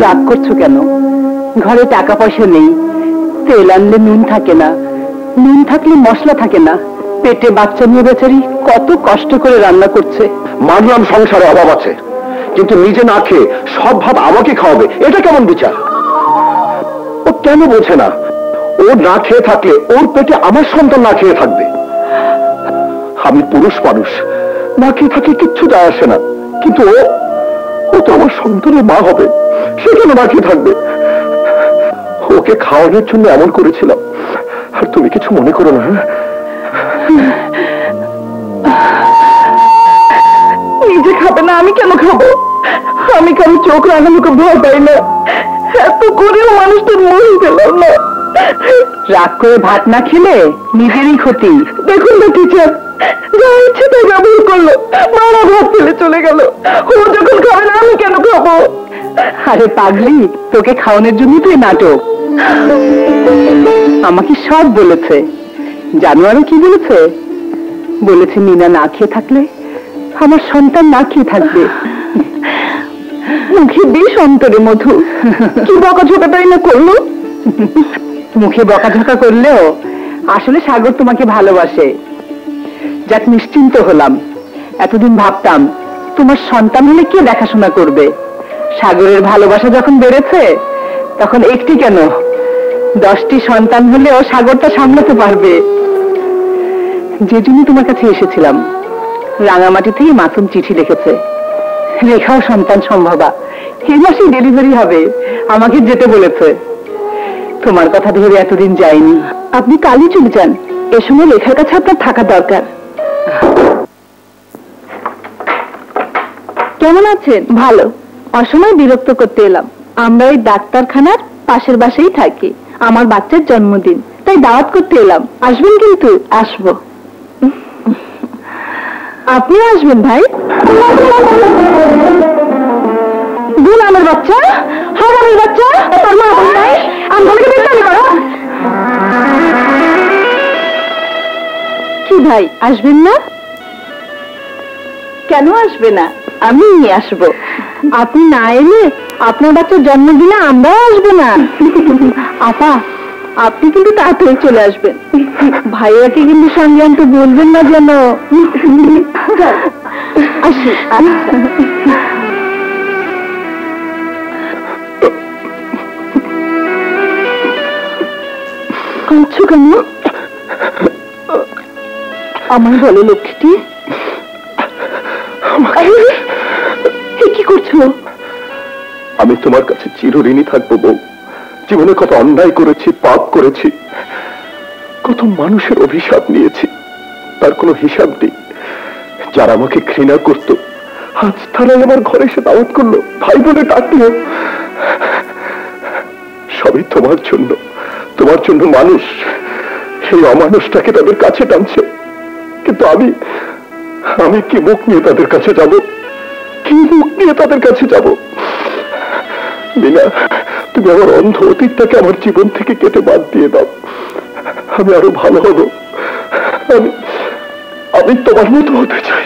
রাগ করছো কেন? ঘরে টাকা পয়সা নেই, তেল আনলে নুন থাকে না, নুন থাকলে মশলা থাকে না, পেটে বাচ্চা নিয়ে বেচারি কত কষ্ট করে রান্না করছে। মানলাম সংসারে অভাব আছে, কিন্তু নিজে না খেয়ে সব ভাত আমাকে খাওয়াবে, এটা কেমন বিচার? ও কেন বোঝে না ও না খেয়ে থাকলে ওর পেটে আমার সন্তান না খেয়ে থাকবে? আমি পুরুষ মানুষ, না খেয়ে থাকলে কিচ্ছু যায় আসে না, কিন্তু ও তো আমার সন্তানের মা হবে, সে কেন না খেয়ে থাকবে? ওকে খাওয়ানোর জন্য এমন করেছিলাম, আর তুমি কিছু মনে করো না। নিজে খাবে না, আমি কেন খাবো? আমি কারো চোখ রাঙানোকে ভয় পাই না, এত করেও মানুষটা মরে গেলাম না। রাগ করে ভাত না খেলে নিজেরই ক্ষতি। দেখুন না টিচার, যা ইচ্ছে তাই ব্যবহার করলো, মারা ভাত ফেলে চলে গেল। ও যখন খাবে না আমি কেন খাবো? আরে পাগলি, তোকে খাওয়ানোর জন্য তুই নাটক। আমাকে সব বলেছে। জানো আরো কি বলেছে? বলেছে মিনা না খেয়ে থাকলে আমার সন্তান না খেয়ে থাকবে। মুখে বেশ অন্তরে মধু, কি বকাঝকাটাই না করলো। মুখে বকাঝকা করলেও আসলে সাগর তোমাকে ভালোবাসে। যাক, নিশ্চিন্ত হলাম। এতদিন ভাবতাম তোমার সন্তান হলে কে দেখাশোনা করবে। সাগরের ভালোবাসা যখন বেড়েছে, তখন একটি কেন 10টি সন্তান হলেও সাগরটা সামলাতে পারবে। যে জন্য তোমার কাছে এসেছিলাম, রাঙামাটি থেকে মাসুম চিঠি লিখেছে, রেখাও সন্তান সম্ভবা, এই মাসেই ডেলিভারি হবে, আমাকে যেতে বলেছে। তোমার কথা ভেবে এতদিন যাইনি। আপনি কালই চলে যান, এ সময় রেখার কাছে আপনার থাকা দরকার। কেমন আছেন? ভালো। অসময় বিরক্ত করতে এলাম। আমরা এই ডাক্তারখানার পাশের বাসায় থাকি, আমার বাচ্চার জন্মদিন, তাই দাওয়াত করতে এলাম। আসবেন কিন্তু? আসবো। আপনি আসবেন ভাই? গুণ আমার বাচ্চা, হারামের বাচ্চা, তোর মা বোন নাই, আমাকে বেচারি করো। কি ভাই, আসবেন না? কেন আসবে না? আমি নিয়ে আসবো। আপনি না এলে আপনার বাচ্চার জন্মদিনে আমরাও আসবো না। আপা, আপনি কিন্তু তাড়াতাড়ি চলে আসবেন। ভাইয়াকে কিন্তু সঙ্গে আনতে বলবেন না যেন। আসি। কাঁদছো কেন? আমার বলো লক্ষ্মীটি, কি করছো? আমি তোমার কাছে চিরঋণী থাকবো বউ। জীবনে কত অন্যায় করেছি, পাপ করেছি, কত মানুষের অভিশাপ নিয়েছি, তার কোনো হিসাব নেই। যারা আমাকে ঘৃণা করতো, আজ তারাই আমার ঘরে এসে দাওয়াত করলো, ভাই বলে ডাকলো। সবই তোমার জন্য। তোমার জন্য মানুষ সেই অমানুষটাকে তাদের কাছে টানছে, কিন্তু আমি কি মুখ নিয়ে তাদের কাছে যাব? কি মুখ নিয়ে তাদের কাছে যাব? মিনা, তুমি আমার অন্ধ অতীতটাকে আমার জীবন থেকে কেটে বাদ দিয়ে দাও। আমি আরো ভালো হব। আমি তোমার মতো হতে চাই।